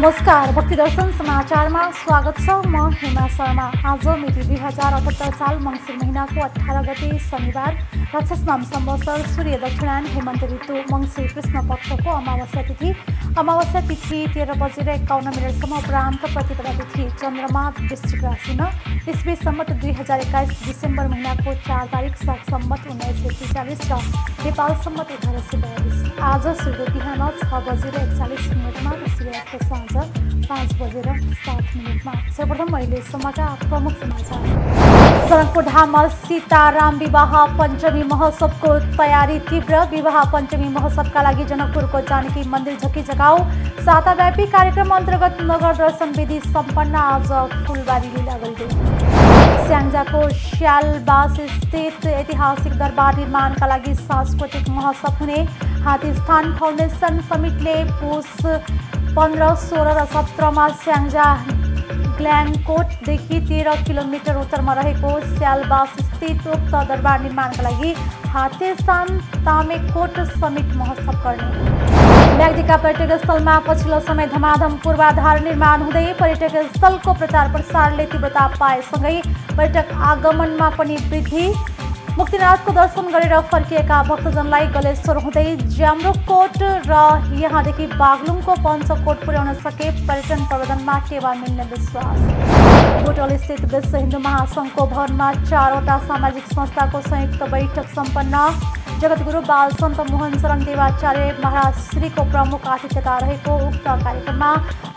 नमस्कार, भक्ति दर्शन समाचारमा स्वागत छ। म हेमा शर्मा। आज मिति 2078 साल मङ्सिर महिनाको 18 गते शनिबार, राक्षसनाम संवत्सर सूर्य दक्षिणायन हेमन्त ऋतु मङ्सिर कृष्ण पक्षको अमावस्या तिथि। अमावस्या तिथि 13:51 उपरान्त प्रतिपदा तिथि। चन्द्रमा वृश्चिक राशिमा। इस्वी सम्मत 2021 डिसेम्बर महिनाको 4 तारिक, साग सम्मत 1943 र नेपाल सम्मत 1842। आज सूर्य बिहान 6:41 र सूर्यास्त साँझ 5:07। सर्वप्रथम अहिलेसम्मका प्रमुख समाचार। जनकपुर धाममा सीताराम विवाह पञ्चमी महोत्सवको तयारी तीव्र। विवाह पञ्चमी महोत्सवका लागि जनकपुरको जानकी मन्दिर झकीझकाउ। साताव्यापी कार्यक्रम अन्तर्गत नगर दर्शन विधि सम्पन्न। आज फुलबारी लीला गरिँदै। स्याङ्जाको स्यालबास स्थित ऐतिहासिक दरबार निर्माणका लागि सांस्कृतिक महोत्सव हुने। हात्तीस्थान फाउन्डेसन समितिले पुस 15, 16 र 17 स्याङ्जा ग्ल्याङकोटदेखि 13 किलोमिटर उत्तरमा रहेको स्यालबास स्थित उक्त दरबार निर्माणका लागि हात्तीस्थान तामेकोट समिट महोत्सव गर्ने। म्याग्दीका पर्यटक स्थलमा पछिल्लो समय धमाधम पूर्वाधार निर्माण हुँदै पर्यटक स्थलको प्रचार प्रसारले तीव्रता पाएसँगै पर्यटक आगमनमा पनि वृद्धि। मुक्तिनाथको दर्शन गरेर फर्किएका भक्तजनलाई गलेश्वर हुँदै ज्याम्रोकोट र यहाँदेखि बागलुङको पञ्चकोट पुर्याउन सके पर्यटन प्रबन्धनमा टेवा मिल्ने विश्वास। बुटवल स्थित विश्व हिन्दू महासङ्घको भवनमा 4वटा सामाजिक संस्थाको संयुक्त बैठक सम्पन्न। जगतगुरु बाल सन्त मोहन शरण देवाचार्य महाराज श्रीको प्रमुख आतिथ्यता रहेको उक्त कार्यक्रममा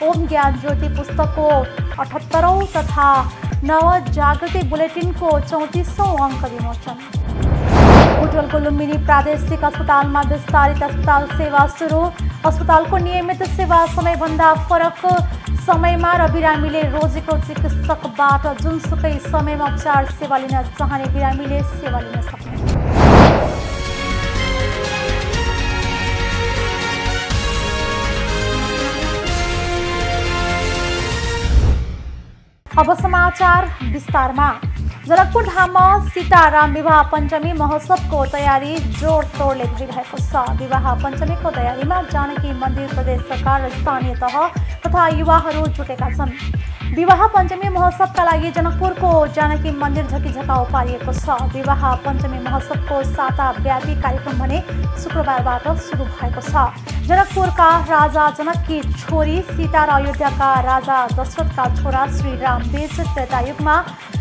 ओम ज्ञान ज्योति पुस्तकको 78औं तथा नव जागृति बुलेटिनको 34औं अङ्क विमोचन। बुटवलको लुम्बिनी प्रादेशिक अस्पतालमा विस्तारित अस्पताल सेवा सुरु। अस्पतालको नियमित सेवा समयभन्दा फरक समयमा र बिरामीले रोजेको चिकित्सकबाट जुनसुकै समयमा उपचार सेवा लिन चाहने बिरामीले सेवा लिन सक्ने। अब समाचार विस्तारमा। जनकपुर धाममा सीताराम विवाह पञ्चमी महोत्सवको तयारी जोडतोडले भइरहेको छ। विवाह पञ्चमीको तयारीमा जानकी मन्दिर प्रदेश सरकार र स्थानीय तह तथा युवाहरू जुटेका छन्। विवाह पञ्चमी महोत्सवका लागि जनकपुरको जानकी मन्दिर झकीझकाउ पारिएको छ। विवाह पञ्चमी महोत्सवको साताव्यापी कार्यक्रम भने शुक्रबारबाट सुरु भएको छ। जनकपुरका राजा जनककी छोरी सीता र अयोध्याका राजा दशरथका छोरा श्रीराम बीच त्रेतायुगमा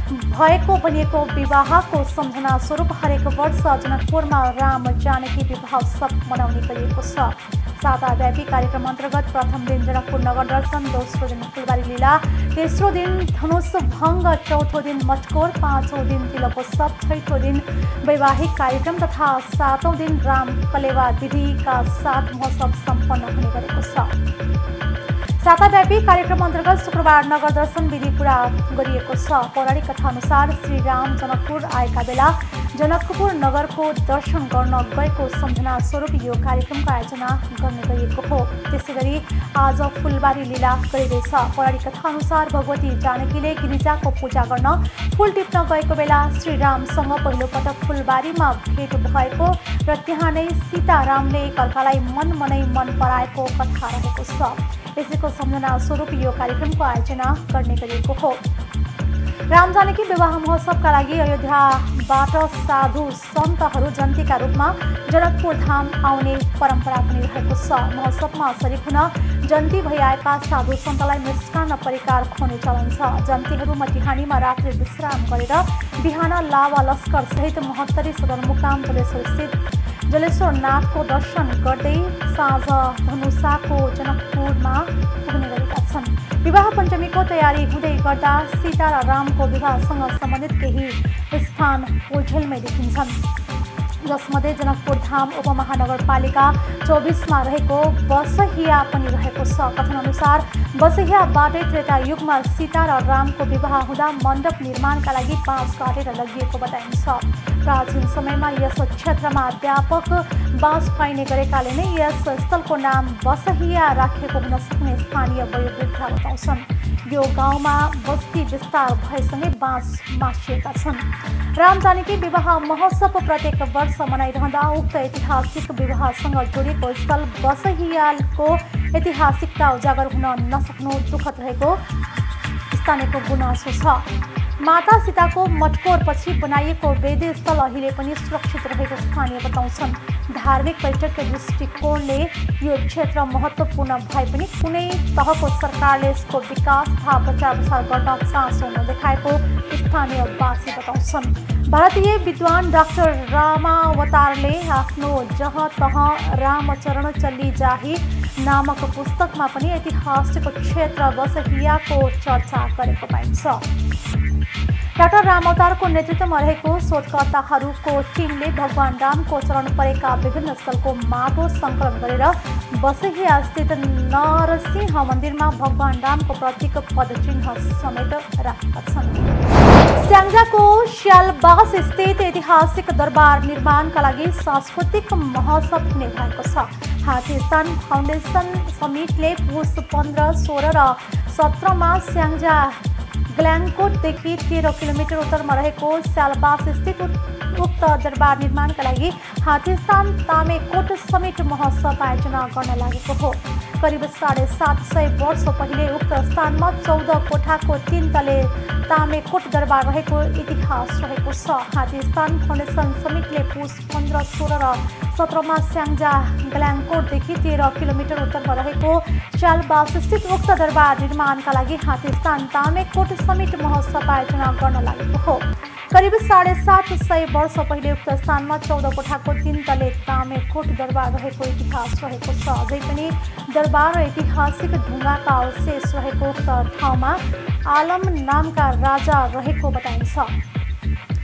भएको भनिएको विवाहको सम्झना स्वरूप हरेक वर्ष जनकपुरमा राम जानकी विवाह उत्सव मनाउने गरिएको छ। साताव्यापी कार्यक्रम अन्तर्गत प्रथम दिन जनकपुर नगर दर्शन, दोस्रो दिन फुलबारी लीला, तेस्रो दिन धनुष भङ्ग, चौथो दिन मटकोर, पाँचौं दिन तिलकोत्सव, छैठौं दिन वैवाहिक कार्यक्रम तथा सातौं दिन राम कलेवा विधिका साथ महोत्सव सम्पन्न हुने गरेको छ। साताव्यापी कार्यक्रम अन्तर्गत शुक्रबार नगर दर्शन विधि पूरा गरिएको छ। पौराणिक कथा अनुसार श्रीराम जनकपुर आएका बेला जनकपुर नगरको दर्शन गर्न गएको सम्झना स्वरूप यो कार्यक्रमको आयोजना गर्ने गरिएको हो। त्यसैगरी आज फुलबारी लीला गरिँदैछ। पौराणिक कथा अनुसार भगवती जानकीले गिरिजाको पूजा गर्न फुल टिप्न गएको बेला श्रीरामसँग पहिलो पटक फुलबारीमा भेट भएको र त्यहाँ नै सीतारामले एकअर्कालाई मनै मन पराएको कथा रहेको छ। यसैको सम्झना स्वरूप यो कार्यक्रमको आयोजना गर्ने गरिएको हो। राम जानकी विवाह महोत्सवका लागि अयोध्याबाट साधु सन्तहरू जन्तीका रूपमा जनकपुर धाम आउने परम्परा पनि रहेको छ। महोत्सवमा सरिक हुन जन्ती भइआएका साधु सन्तलाई मिष्टान्न परिकार खुवाउने चलन छ। जन्तीहरू मटिहानीमा रात्रि विश्राम गरेर बिहान लावा लस्कर सहित महोत्तरी सदरमुकाम जलेश्वर स्थित जलेश्वर नाथको दर्शन गर्दै साँझ धनुषाको जनकपुरमा पुग्ने गरेका छन्। विवाह पञ्चमीको तयारी हुँदै गर्दा सीता र रामको विवाहसँग सम्बन्धित केही स्थान ओझेलमै देखिन्छन्, जसमध्ये जनकपुर धाम उपमहानगरपालिका 24मा रहेको बसहिया पनि रहेको छ। कथनअनुसार बसहियाबाटै त्रेतायुगमा सीता र रामको विवाह हुँदा मण्डप निर्माणका लागि बाँस काटेर लगिएको बताइन्छ। प्राचीन समयमा यस क्षेत्रमा व्यापक बाँस पाइने गरेकाले नै यस स्थलको नाम बसहिया राखिएको हुन सक्ने स्थानीय वयोवृद्ध बताउँछन्। यो गाउँमा बस्ती विस्तार भएसँगै बाँस मासिएका छन्। रामजानकी विवाह महोत्सव प्रत्येक वर्ष मनाइरहँदा उक्त ऐतिहासिक विवाहसँग जोडिएको स्थल बसहियालको ऐतिहासिकता उजागर हुन नसक्नु दुःखद रहेको स्थानीयको गुनासो छ। माता सीताको मटकोरपछि बनाइएको वेदी स्थल अहिले पनि सुरक्षित रहेको स्थानीय बताउँछन्। धार्मिक पर्यटकीय दृष्टिकोणले यो क्षेत्र महत्त्वपूर्ण भए पनि कुनै तहको सरकारले यसको विकास तथा प्रचार प्रसार गर्न चासो नदेखाएको स्थानीयवासी बताउँछन्। भारतीय विद्वान डाक्टर रामावतारले आफ्नो जहाँ तहाँ रामचरण चल्ली जाही नामक पुस्तकमा पनि ऐतिहासिक क्षेत्र बसहियाको चर्चा गरेको पाइन्छ। डाक्टर रामावतारको नेतृत्वमा रहेको शोधकर्ताहरूको टिमले भगवान रामको चरण परेका विभिन्न स्थलको माटो सङ्कलन गरेर बसहिया स्थित नरसिंह मन्दिरमा भगवान रामको प्रतीक पदचिन्ह समेत राखेका छन्। स्याङ्जाको स्यालबास स्थित ऐतिहासिक दरबार निर्माणका लागि सांस्कृतिक महोत्सव हुने भएको छ। हात्तीस्थान फाउन्डेसन समितिले पुस 15, 16 र 17 स्याङ्जा ग्ल्याङकोटदेखि 13 किलोमिटर उत्तरमा रहेको स्यालबास स्थित उक्त दरबार निर्माणका लागि हात्तीस्थान तामेकोट समिट महोत्सव आयोजना गर्न लागेको हो। करिब 750 वर्ष पहिले उक्त स्थानमा 14 कोठाको 3 तले तामेकोट दरबार रहेको इतिहास रहेको छ। हात्तीस्थान फाउन्डेसन समितिले पुस 15, 16 र 17 स्याङ्जा ग्ल्याङकोटदेखि 13 किलोमिटर उत्तरमा रहेको स्यालबास स्थित उक्त दरबार निर्माणका लागि हात्तीस्थान तामेकोट समिट महोत्सव आयोजना गर्न लागेको हो। करिब 750 वर्ष पहिले उक्त स्थानमा 14 कोठाको 3 तले तामेकोट दरबार रहेको इतिहास रहेको छ। अझै पनि दरबार र ऐतिहासिक ढुङ्गाका अवशेष रहेको उक्त ठाउँमा आलम नामका राजा रहेको बताइन्छ।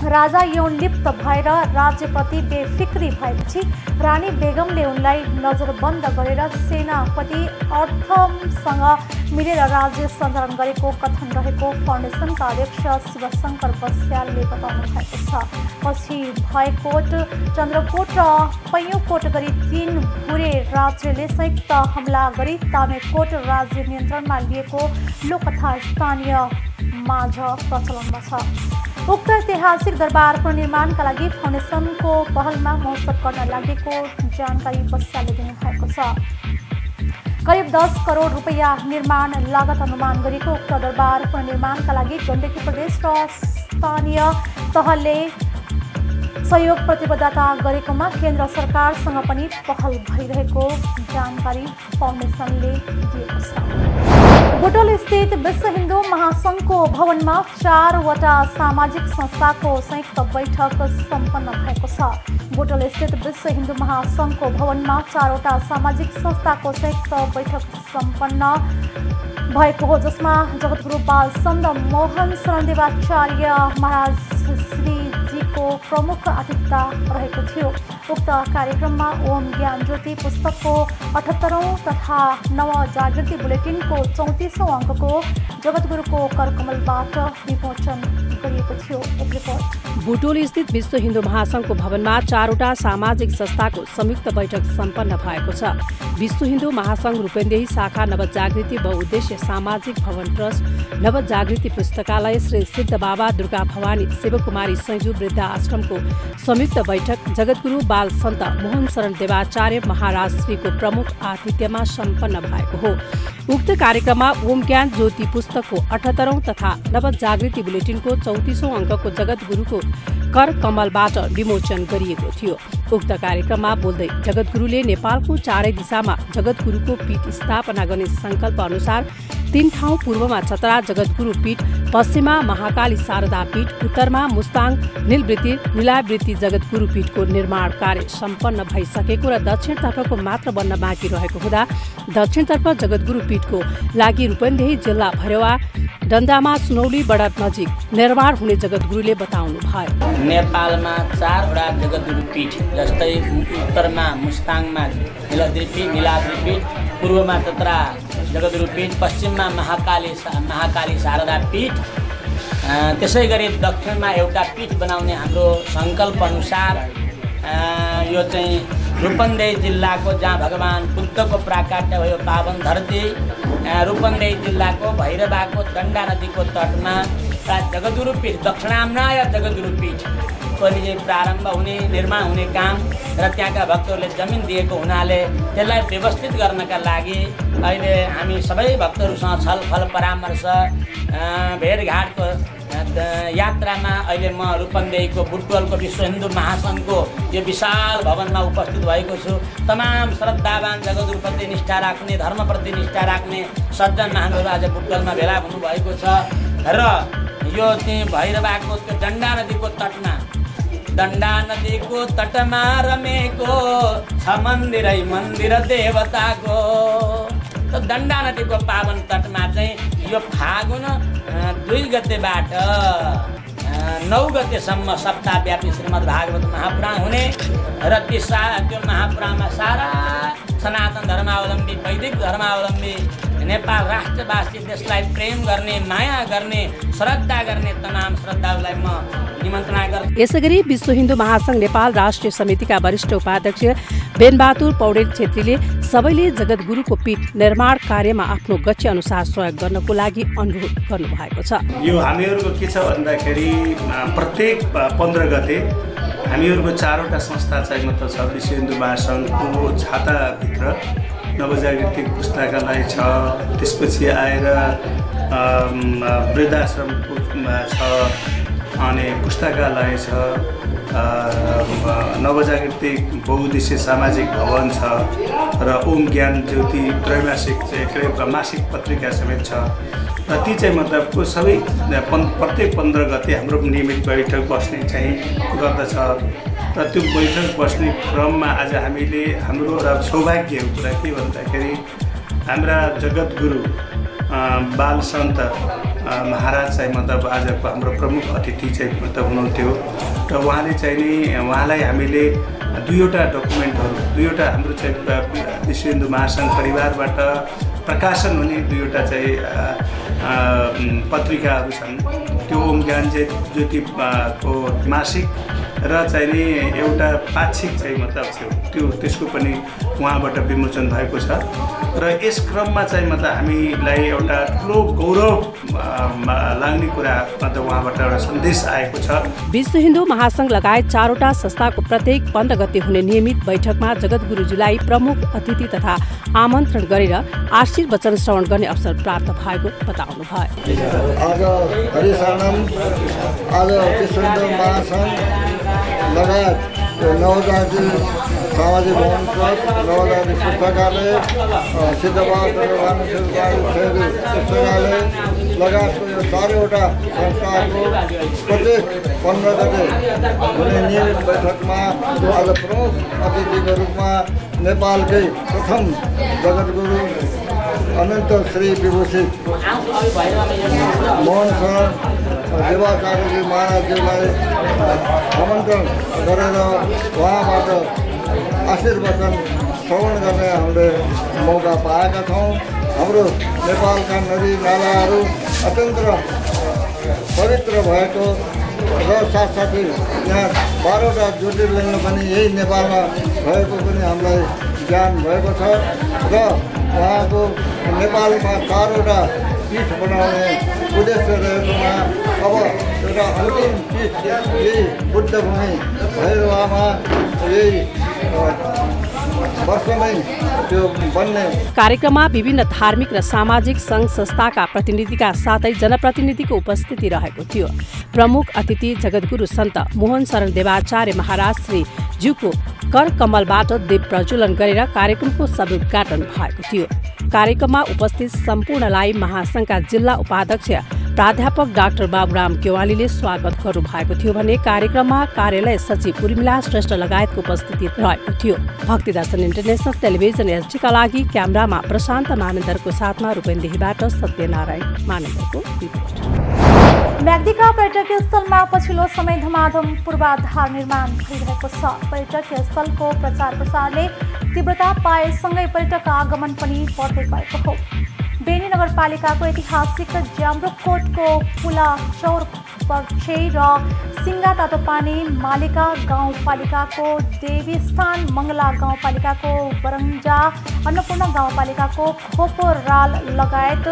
राजा यौन लिप्त भएर राज्यप्रति बेफिक्री भएपछि रानी बेगमले उनलाई नजरबन्द गरेर सेनापति अर्थमसँग मिलेर राज्य सञ्चालन गरेको कथन रहेको फाउन्डेसनका अध्यक्ष शिवशङ्कर बस्यालले बताउनु भएको छ। पछि भयकोट, चन्द्रकोट र पैयोकोट गरी 3 भुरे राज्यले संयुक्त हमला गरी तामेकोट राज्य नियन्त्रणमा लिएको लोककथा स्थानीय माझ प्रचलनमा छ। उक्त ऐतिहासिक दरबार पुनर्निर्माणका लागि फाउन्डेसनको पहलमा महोत्सव गर्न लागेको जानकारी बस्यालले दिनुभएको छ। करिब 10 करोड रुपैयाँ निर्माण लागत अनुमान गरेको उक्त दरबार पुनर्निर्माणका लागि गण्डकी प्रदेश र स्थानीय तहले सहयोग प्रतिबद्धता गरेकोमा केन्द्र सरकारसँग पनि पहल भइरहेको जानकारी फाउन्डेसनले दिएको छ। बुटोल स्थित विश्व हिन्दू महासङ्घको भवनमा 4वटा सामाजिक संस्थाको संयुक्त बैठक सम्पन्न भएको छ। बुटोल स्थित विश्व हिन्दू महासङ्घको भवनमा 4वटा सामाजिक संस्थाको संयुक्त बैठक सम्पन्न भएको हो, जसमा जगद्गुरु बाल सन्त मोहन शरण देवाचार्य महाराज श्रीजीको प्रमुख आतिथ्यता रहेको थियो। उक्त कार्यक्रममा ओम ज्ञान ज्योति पुस्तकको 78औं तथा नव जागृति बुलेटिनको 34औं अङ्कको जगद्गुरुको करकमलबाट विमोचन गरिएको थियो। एक रिपोर्ट। बुटोल स्थित विश्व हिन्दू महासङ्घको भवनमा 4वटा सामाजिक संस्थाको संयुक्त बैठक सम्पन्न भएको छ। विश्व हिन्दू महासङ्घ रूपेन्देही शाखा नवजागृति बहुउद्देश्य सामाजिक भवन ट्रस्ट, नवजागृति पुस्तकालय, श्री सिद्ध बाबा दुर्गा भवानी शिवकुमारी संजु वृद्ध आश्रमको संयुक्त बैठक जगद्गुरु बाल सन्त मोहन शरण देवाचार्य महाराज श्रीको प्रमुख आतिथ्यमा सम्पन्न भएको हो। उक्त कार्यक्रममा ओम ज्ञान ज्योति पुस्तकको 78औं तथा नवजागृति बुलेटिनको 34औं अङ्कको जगद्गुरुको कर कमलबाट विमोचन गरिएको थियो। उक्त कार्यक्रममा बोल्दै जगद्गुरुले नेपालको चारै दिशामा जगद्गुरुको पीठ स्थापना गर्ने संकल्प अनुसार 3 ठाउँ पूर्वमा चतरा जगद्गुरु पीठ, पश्चिममा महाकाली शारदा पीठ, उत्तरमा मुस्ताङ निलावृत्ति जगद्गुरु पीठको निर्माण कार्य सम्पन्न भइसकेको र दक्षिणतर्फको मात्र बन्न बाँकी रहेको हुँदा दक्षिणतर्फ जगद्गुरु पीठको लागि रूपन्देही जिल्ला भैरवा डन्दामा सुनौली बडा नजिक निर्माण हुने जगद्गुरुले बताउनु भयो। नेपालमा 4वटा जगद्गुरु पीठ, जस्तै उत्तरमा मुस्ताङमा निलाद्री, पूर्वमा चतरा जगद्गुरु पीठ, पश्चिममा महाकाली शारदा पीठ, त्यसै गरी दक्षिणमा एउटा पीठ बनाउने हाम्रो सङ्कल्प अनुसार यो चाहिँ रूपन्देही जिल्लाको जहाँ भगवान बुद्धको प्राकट्य भयो पावन धरती, रूपन्देही जिल्लाको भैरवाको दण्डा नदीको तटमा जगद्गुरु पीठ दक्षिणाम्नाय जगद्गुरु पीठको लिए प्रारम्भ हुने निर्माण हुने काम र त्यहाँका भक्तहरूले जमिन दिएको हुनाले त्यसलाई व्यवस्थित गर्नका लागि अहिले हामी सबै भक्तहरूसँग छलफल परामर्श भेटघाटको यात्रामा अहिले म रूपन्देहीको बुटवलको विश्व हिन्दू महासङ्घको यो विशाल भवनमा उपस्थित भएको छु। तमाम श्रद्धावान जगद्गुरुप्रति निष्ठा राख्ने, धर्मप्रति निष्ठा राख्ने सज्जन महानुभाव आज बुटवलमा भेला हुनुभएको छ र यो चाहिँ भैरवाको त्यो दण्डा नदीको तटमा, दण्डा नदीको तटमा रमेको छ मन्दिरै मन्दिर देवताको। त दण्डा नदीको पावन तटमा चाहिँ यो फागुन 2 गतेबाट 9 गतेसम्म सप्ताहव्यापी श्रीमद् भागवत महापुराण हुने र त्यो महापुराणमा सारा सनातन धर्मावलम्बी, वैदिक धर्मावलम्बी, नेपाल राष्ट्रवासी, देशलाई प्रेम गर्ने, माया गर्ने, श्रद्धा गर्ने तमाम श्रद्धालुलाई म निमन्त्रणा गर्छु। यसैगरी विश्व हिन्दू महासङ्घ नेपाल राष्ट्रिय समितिका वरिष्ठ उपाध्यक्ष बेनबहादुर पौडेल छेत्रीले सबैले जगद्गुरुको पीठ निर्माण कार्यमा आफ्नो गति अनुसार सहयोग गर्नको लागि अनुरोध गर्नुभएको छ। यो हामीहरूको के छ भन्दाखेरि प्रत्येक 15 गते हामीहरूको 4वटा संस्था चाहिँ मतलब छ। विश्व हिन्दू महासङ्घको छाताभित्र नवजागृति पुस्तकालय छ, त्यसपछि आएर वृद्धाश्रम छ, अनि पुस्तकालय छ, नवजागृति बहुउद्देश्य सामाजिक भवन छ र ओम ज्ञान ज्योति त्रैमासिक मासिक पत्रिका समेत छ। र ती चाहिँ मतलब सबै प्रत्येक 15 गते हाम्रो नियमित बैठक बस्ने चाहिँ गर्दछ। र त्यो बैठक बस्ने क्रममा आज हामीले हाम्रो एउटा सौभाग्यको कुरा के भन्दाखेरि हाम्रा जगद्गुरु बाल सन्त महाराज चाहिँ मतलब आजको हाम्रो प्रमुख अतिथि चाहिँ मतलब हुनुहुन्थ्यो र उहाँले चाहिँ नि उहाँलाई हामीले 2वटा डकुमेन्टहरू, 2वटा हाम्रो चाहिँ विश्व हिन्दू महासङ्घ परिवारबाट प्रकाशन हुने 2वटा चाहिँ पत्रिकाहरू छन्। त्यो ओम ज्ञान ज्योति को मासिक र चाहिँ नि एउटा पाक्षिक चाहिँ मतलब थियो, त्यसको पनि उहाँबाट विमोचन भएको छ। र यस क्रममा चाहिँ मतलब हामीलाई एउटा ठुलो गौरव लाग्ने कुरा मतलब उहाँबाट एउटा सन्देश आएको छ। विश्व हिन्दू महासङ्घ लगायत 4वटा संस्थाको प्रत्येक 15 गते हुने नियमित बैठकमा जगद्गुरुजीलाई प्रमुख अतिथि तथा आमन्त्रण गरेर आशीर्वाद वचन श्रवण गर्ने अवसर प्राप्त भएको बताउनु भयो। आज हरिशरणम, आज विश्व हिन्दू महासङ्घ लगायत नवजागृति सामाजिक भवन ट्रस्ट, नवजागृति पुस्तकालय, सिद्धबहादुर पुस्तकालय लगायतको यो 4वटा संस्थाको प्रत्येक 15 गते हुने नियमित बैठकमा आज प्रमुख अतिथिको रूपमा नेपालकै प्रथम जगद्गुरु अनन्त श्री विभूषित मोहन शरण देवाचार्यजी महाराजजीलाई आमन्त्रण गरेर उहाँबाट आशीर्वचन श्रवण गर्ने हामीले मौका पाएका छौँ। हाम्रो नेपालका नदी नालाहरू अत्यन्त पवित्र भएको र साथसाथै यहाँ 12वटा ज्योतिर्लिङ्ग पनि यही नेपालमा भएको पनि हामीलाई ज्ञान भएको छ र उहाँको नेपालमा 4वटा पीठ बनाउने उद्देश्य रहेकोमा अब एउटा अन्तिम पीठ यही बुद्ध भूमि भैरवामा यही वर्षमै त्यो बन्ने। कार्यक्रममा विभिन्न धार्मिक र सामाजिक सङ्घ संस्थाका प्रतिनिधिका साथै जनप्रतिनिधिको उपस्थिति रहेको थियो। प्रमुख अतिथि जगद्गुरु सन्त मोहन शरण देवाचार्य महाराज श्री ज्यूको कर कमलबाट दीप प्रज्वलन गरेर कार्यक्रमको सदुद्घाटन भएको थियो। कार्यक्रममा उपस्थित सम्पूर्णलाई महासङ्घका जिल्ला उपाध्यक्ष प्राध्यापक डाक्टर बाबुराम केवालीले स्वागत गर्नुभएको थियो भने कार्यक्रममा कार्यालय सचिव उर्मिला श्रेष्ठ लगायतको उपस्थिति रहेको थियो। भक्ति दर्शन इन्टरनेसनल टेलिभिजन एसडीका लागि क्यामेरामा प्रशान्त मानन्दरको साथमा रूपेन्देहीबाट सत्यनारायण मानन्दरको रिपोर्ट। म्याग्दीका पर्यटकीय स्थलमा पछिल्लो समय धमाधम पूर्वाधार निर्माण भइरहेको छ। पर्यटकीय स्थलको प्रचार प्रसारले तीव्रता पाएसँगै पर्यटक आगमन पनि बढ्दै गएको हो। बेनी नगरपालिकाको ऐतिहासिक ज्याम्रोकोटको पुला चौर पक्षे र सिङ्गा तातोपानी मालिका गाउँपालिकाको देवीस्थान मङ्गला गाउँपालिकाको बरङ्जा अन्नपूर्ण गाउँपालिकाको खोपोराल लगायत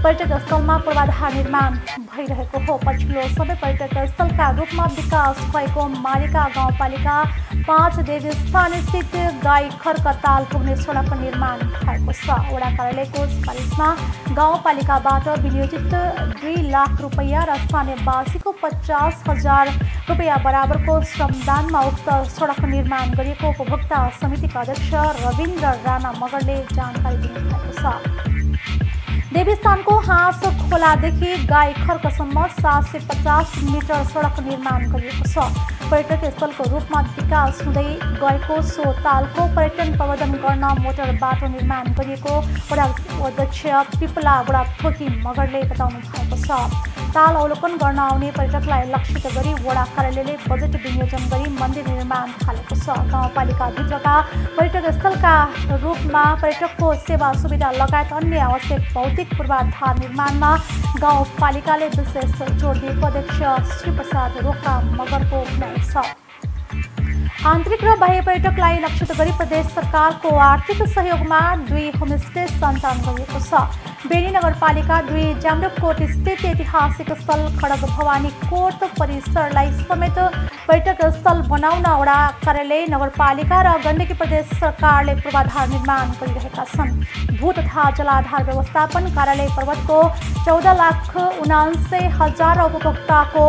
पर्यटक स्थलमा पूर्वाधार निर्माण भइरहेको हो। पछिल्लो समय पर्यटक स्थलका रूपमा विकास भएको मालिका गाउँपालिका 5 देवीस्थान स्थित गाई खर्क ताल पुग्ने सडक निर्माण भएको छ। वडा कार्यालयको सिफारिसमा गाउँपालिकाबाट विनियोजित 2 लाख रुपैयाँ र स्थानीयवासीको 50,000 रुपैयाँ बराबरको श्रमदानमा उक्त सडक निर्माण गरिएको उपभोक्ता समितिका अध्यक्ष रविन्द्र राणा मगरले जानकारी दिनुभएको छ। देवीस्थानको हाँस खोलादेखि गाई खर्कसम्म 750 मिटर सडक निर्माण गरिएको छ। पर्यटक स्थलको रूपमा विकास हुँदै गएको सो तालको पर्यटन प्रवर्धन गर्न मोटर बाटो निर्माण गरिएको वडा अध्यक्ष पिपला बुढाथोकी मगरले बताउनु भएको छ। ताल अवलोकन गर्न आउने पर्यटकलाई लक्षित गरी वडा कार्यालयले बजेट विनियोजन गरी मन्दिर निर्माण थालेको छ। गाउँपालिकाभित्रका पर्यटक स्थलका रूपमा पर्यटकको सेवा सुविधा लगायत अन्य आवश्यक भौतिक पूर्वाधार निर्माणमा गाउँपालिकाले विशेष जोड दिएको अध्यक्ष श्री प्रसाद रोका मगरको भनाइ छ। आन्तरिक र बाह्य पर्यटकलाई लक्षित गरी प्रदेश सरकारको आर्थिक सहयोगमा 2 होमस्टे सञ्चालन गरिएको छ। बेनी नगरपालिका 2 ज्याम्रोकोट स्थित ऐतिहासिक स्थल खड्ग भवानी कोट परिसरलाई समेत पर्यटक स्थल बनाउन वडा कार्यालय नगरपालिका र गण्डकी प्रदेश सरकारले पूर्वाधार निर्माण गरिरहेका छन्। भू तथा जलाधार व्यवस्थापन कार्यालय पर्वतको 14,79,000 उपभोक्ताको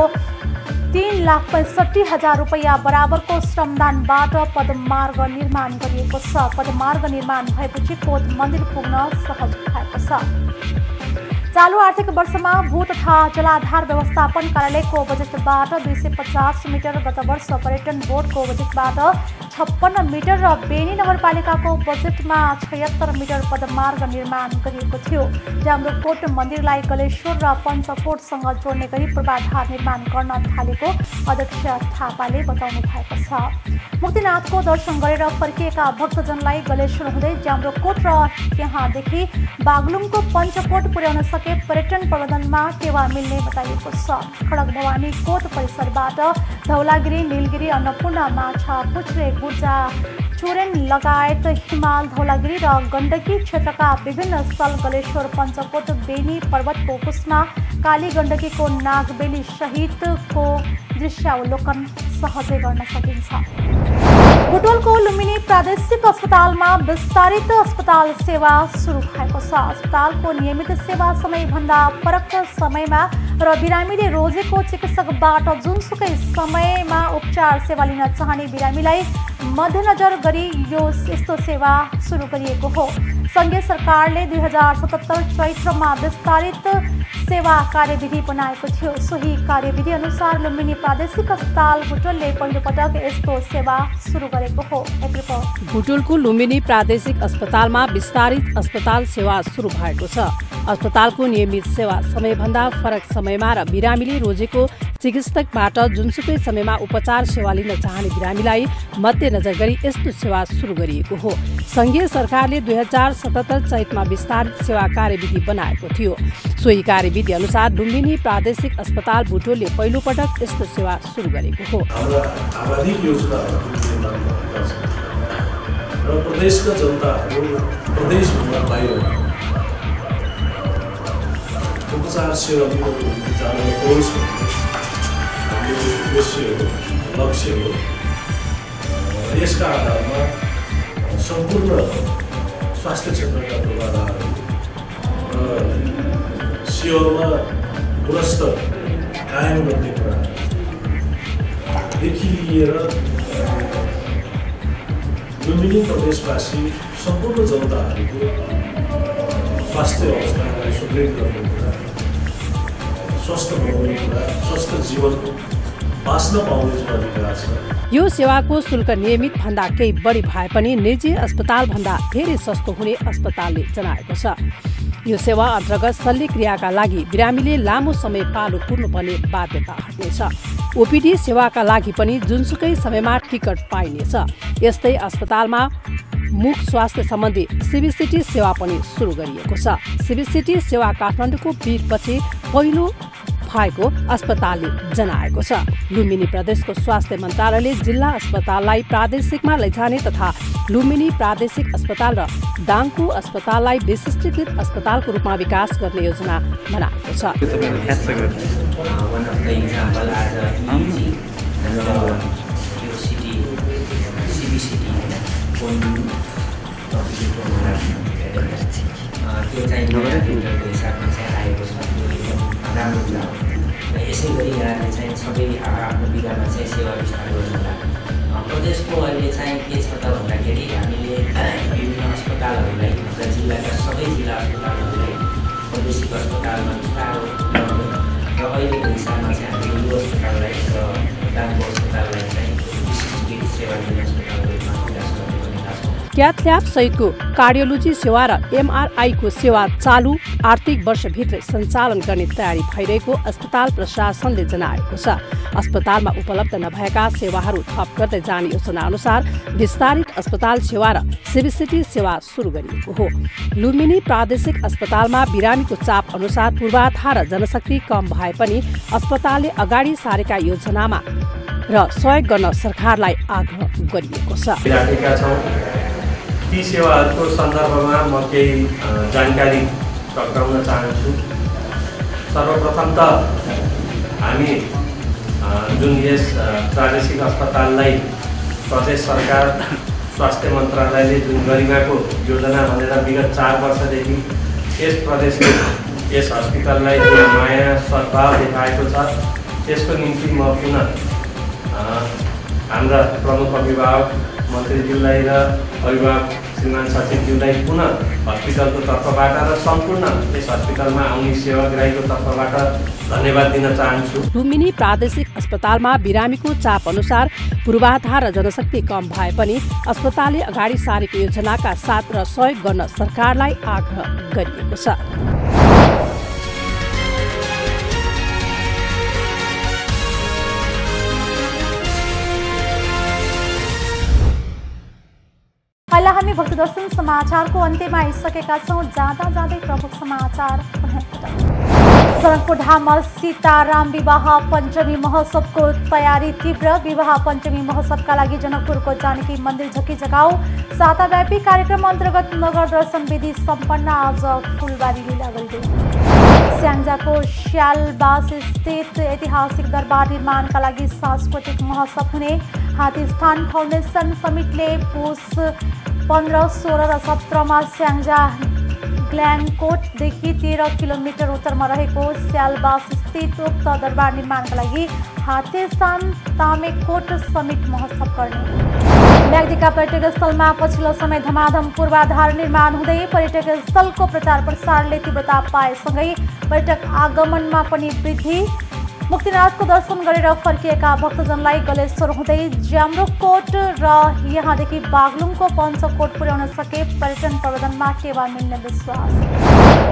3,65,000 रुपैयाँ बराबरको श्रमदानबाट पदमार्ग निर्माण गरिएको छ। पदमार्ग निर्माण भएपछि कोट मन्दिर पुग्न सहज भएको छ। चालु आर्थिक वर्षमा भू तथा जलाधार व्यवस्थापन कार्यालयको बजेटबाट 250 मिटर, गत वर्ष पर्यटन बोर्डको बजेटबाट 56 मिटर र बेनी नगरपालिकाको बजेटमा 76 मिटर पदमार्ग निर्माण गरिएको थियो। ज्याम्रोकोट मन्दिरलाई गलेश्वर र पञ्चकोटसँग जोड्ने गरी पूर्वाधार निर्माण गर्न थालेको अध्यक्ष थापाले बताउनु भएको छ। मुक्तिनाथको दर्शन गरेर फर्किएका भक्तजनलाई गलेश्वर हुँदै ज्याम्रोकोट र त्यहाँदेखि बागलुङको पञ्चकोट पुर्याउन पर्यटन प्रबन्धनमा टेवा मिल्ने बताइएको छ। खड्ग भवानी कोट परिसरबाट धौलागिरी, नीलगिरी, अन्नपूर्ण, माछा पुच्छ्रे, गुर्जा, चुरेन लगायत हिमाल, धौलागिरी र गण्डकी क्षेत्रका विभिन्न स्थल गलेश्वर, पञ्चकोट, बेनी पर्वतको कुस्मा, काली गण्डकीको नागबेली सहितको दृश्यावलोकन सहजै गर्न सकिन्छ। बुटवलको लुम्बिनी प्रादेशिक अस्पतालमा विस्तारित अस्पताल सेवा सुरु भएको छ। अस्पतालको नियमित सेवा समयभन्दा फरक समयमा र बिरामीले रोजेको चिकित्सकबाट जुनसुकै समयमा उपचार सेवा लिन चाहने बिरामीलाई मध्यनजर गरी यस्तो सेवा सुरु गरिएको हो। सङ्घीय सरकारले 2077 चैत्रमा विस्तारित सेवा कार्यविधि बनाएको थियो। सोही कार्यविधि अनुसार लुम्बिनी प्रादेशिक अस्पताल बुटवलले पहिलोपटक यस्तो सेवा सुरु गरेको हो। एक रिपोर्ट। बुटवलको लुम्बिनी प्रादेशिक अस्पतालमा विस्तारित अस्पताल सेवा सुरु भएको छ। अस्पतालको नियमित सेवा समयभन्दा फरक समयमा र बिरामीले रोजेको चिकित्सकबाट जुनसुकै समयमा उपचार सेवा लिन चाहने बिरामीलाई मध्यनजर गरी यस्तो सेवा सुरु गरिएको हो। सङ्घीय सरकारले 2077 चैतमा विस्तारित सेवा कार्यविधि बनाएको थियो। सोही कार्यविधि अनुसार लुम्बिनी प्रादेशिक अस्पताल बुटवलले पहिलोपटक यस्तो सेवा सुरु गरेको हो। प्रदेशका जनताहरू प्रदेशभन्दा बाहिर उपचार सेवा जानुहोस् हाम्रो उद्देश्य हो, लक्ष्य हो। यसका आधारमा सम्पूर्ण स्वास्थ्य क्षेत्रका पूर्वाधारहरू र सेवामा गुणस्तर कायम गर्ने कुरादेखि लिएर लुम्बिनी प्रदेशवासी सम्पूर्ण जनताहरूको स्वास्थ्य अवस्थालाई सुदृढ गर्ने कुरा, स्वस्थ बनाउने कुरा, स्वस्थ जीवन बाँच्न पाउने जुन अधिकार छ। यो सेवाको शुल्क नियमित भन्दा केही बढी भए पनि निजी अस्पताल भन्दा धेरै सस्तो हुने अस्पतालले जनाएको छ। यो सेवा अन्तर्गत शल्यक्रियाका लागि बिरामीले लामो समय पालो पुर्नुपर्ने बाध्यता हट्नेछ। ओपिडी सेवाका लागि पनि जुनसुकै समयमा टिकट पाइनेछ। यस्तै अस्पतालमा मुख स्वास्थ्य सम्बन्धी सिबिसिटी सेवा पनि सुरु गरिएको छ। सिबिसिटी सेवा काठमाडौँको पीरपछि पहिलो भएको अस्पतालले जनाएको छ। लुम्बिनी प्रदेशको स्वास्थ्य मन्त्रालयले जिल्ला अस्पताललाई प्रादेशिकमा लैजाने तथा लुम्बिनी प्रादेशिक अस्पताल र दाङको अस्पताललाई विशिष्टीकृत अस्पतालको रूपमा विकास गर्ने योजना बनाएको छ। यसै गरी यहाँले चाहिँ सबै आफ्नो विधामा चाहिँ सेवा विस्तार गर्नुहोला। प्रदेशको अहिले चाहिँ के छ त भन्दाखेरि हामीले विभिन्न अस्पतालहरूलाई र जिल्लाका सबै जिल्ला अस्पतालहरूलाई प्रादेशिक अस्पतालमा विस्तार गर्ने र अहिलेको हिसाबमा चाहिँ हामीले यो अस्पताललाई र दाङको अस्पताललाई चाहिँ विशिष्ट सेवा दिने अस्पतालको रूपमा विकास गर्ने भनेका छौँ। क्याथ ल्याब सहितको कार्डियोलोजी सेवा र एमआरआईको सेवा चालू आर्थिक वर्षभित्रै सञ्चालन गर्ने तयारी भइरहेको अस्पताल प्रशासनले जनाएको छ। अस्पतालमा उपलब्ध नभएका सेवाहरू थप गर्दै जाने योजना अनुसार विस्तारित अस्पताल सेवा र सिबिसिटी सेवा सुरु गरिएको हो। लुम्बिनी प्रादेशिक अस्पतालमा बिरामीको चाप अनुसार पूर्वाधार र जनशक्ति कम भए पनि अस्पतालले अगाडि सारेका योजनामा र सहयोग गर्न सरकारलाई आग्रह गरिएको छ। ती सेवाहरूको सन्दर्भमा म केही जानकारी टक्राउन चाहन्छु। सर्वप्रथम त हामी जुन यस प्रादेशिक अस्पताललाई प्रदेश सरकार स्वास्थ्य मन्त्रालयले जुन गरिमाको योजना भनेर विगत 4 वर्षदेखि यस प्रदेशले यस हस्पिटललाई जुन माया सद्भाव देखाएको छ त्यसको निम्ति म पुनः हाम्रा प्रमुख अभिभावक मन्त्रीज्यूलाई र अभिभावक श्रीमान सचिवज्यूलाई पुनः हस्पिटलको तर्फबाट र सम्पूर्ण यस हस्पिटलमा आउने सेवाग्राहीको तर्फबाट धन्यवाद दिन चाहन्छु। लुम्बिनी प्रादेशिक अस्पतालमा बिरामीको चाप अनुसार पूर्वाधार र जनशक्ति कम भए पनि अस्पतालले अगाडि सारेको योजनाका साथ र सहयोग गर्न सरकारलाई आग्रह गरिएको छ। अहिले हामी भक्ति दर्शन समाचारको अन्त्यमा आइसकेका छौँ। जाँदा जाँदै प्रमुख समाचार जनकपुरधाममा सीताराम विवाह पञ्चमी महोत्सवको तयारी तीव्र। विवाह पञ्चमी महोत्सवका लागि जनकपुरको जानकी मन्दिर झकी जगाऊ साताव्यापी कार्यक्रम अन्तर्गत नगर दर्शन विधि सम्पन्न। आज फुलबारी लीला गरिँदै स्याङ्जाको स्यालबास स्थित ऐतिहासिक दरबार निर्माणका लागि सांस्कृतिक महोत्सव हुने। हात्तीस्थान फाउन्डेसन समितिले पुस 15, 16 र 17 स्याङ्जा ग्ल्याङकोटदेखि 13 किलोमिटर उत्तरमा रहेको स्यालबास स्थित उक्त दरबार निर्माणका लागि हात्तीस्थान तामेकोट समिट महोत्सव गर्ने। म्याग्दीका पर्यटक स्थलमा पछिल्लो समय धमाधम पूर्वाधार निर्माण हुँदै पर्यटक स्थलको प्रचार प्रसारले तीव्रता पाएसँगै पर्यटक आगमनमा पनि वृद्धि। मुक्तिनाथको दर्शन गरेर फर्किएका भक्तजनलाई गलेश्वर हुँदै ज्याम्रोकोट र यहाँदेखि बागलुङको पञ्चकोट पुर्याउन सके पर्यटन प्रबन्धनमा टेवा मिल्ने विश्वास।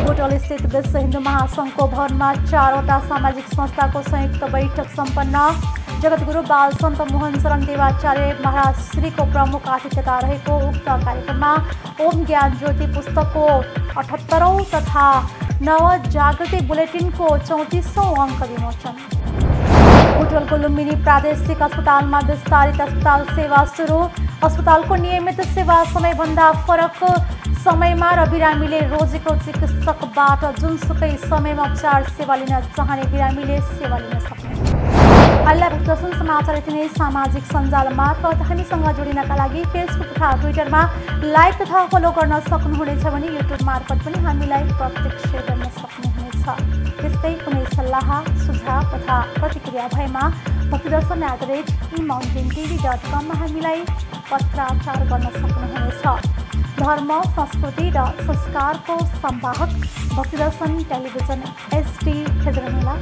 बुटवल स्थित विश्व हिन्दू महासङ्घको भवनमा 4वटा सामाजिक संस्थाको संयुक्त बैठक सम्पन्न। जगतगुरु बाल सन्त मोहन शरण देवाचार्य महाराज श्रीको प्रमुख आतिथ्यता रहेको उक्त कार्यक्रममा ओम ज्ञान ज्योति पुस्तकको 78औं तथा नव जागृति बुलेटिनको 34औं अङ्क विमोचन। बुटवलको लुम्बिनी प्रादेशिक अस्पतालमा विस्तारित अस्पताल सेवा सुरु। अस्पतालको नियमित सेवा समयभन्दा फरक समयमा र बिरामीले रोजेको चिकित्सकबाट जुनसुकै समयमा उपचार सेवा लिन चाहने बिरामीले सेवा लिन सक्ने। अहिले भक्तदर्शन समाचार यति नै। सामाजिक सञ्जाल मार्फत हामीसँग जोडिनका लागि फेसबुक तथा ट्विटरमा लाइक तथा फलो गर्न सक्नुहुनेछ भने युट्युब मार्फत पनि हामीलाई प्रत्यक्ष गर्न सक्नुहुनेछ। त्यस्तै कुनै सल्लाह सुझाव तथा प्रतिक्रिया भएमा भक्तिदर्शन@emountaintv.com मा हामीलाई पत्राचार गर्न सक्नुहुनेछ। धर्म, संस्कृति र संस्कारको संवाहक भक्तिदर्शन टेलिभिजन HD हेदरमेला।